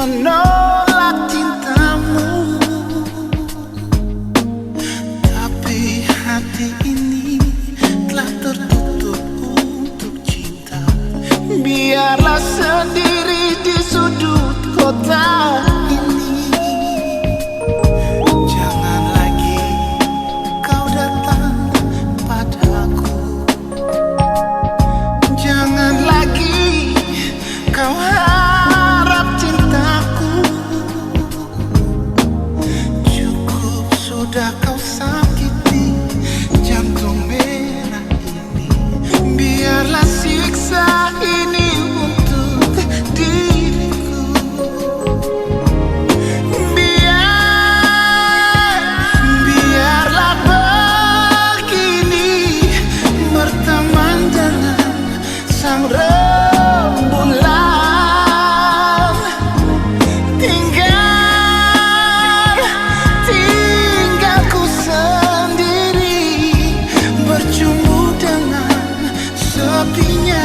menolak cintamu, tapi hati ini telah tertutup untuk cinta. Biarlah sendiri di sudut kota ini. Jangan lagi kau datang padaku, jangan lagi kau harap cintaku. Cukup sudah kau sakiti jantung merah ini. Biarlah siksa ini untuk diriku. Biarlah begini berteman dengan sang rembulan. Tinggalku sendiri berjumpa dengan sepinya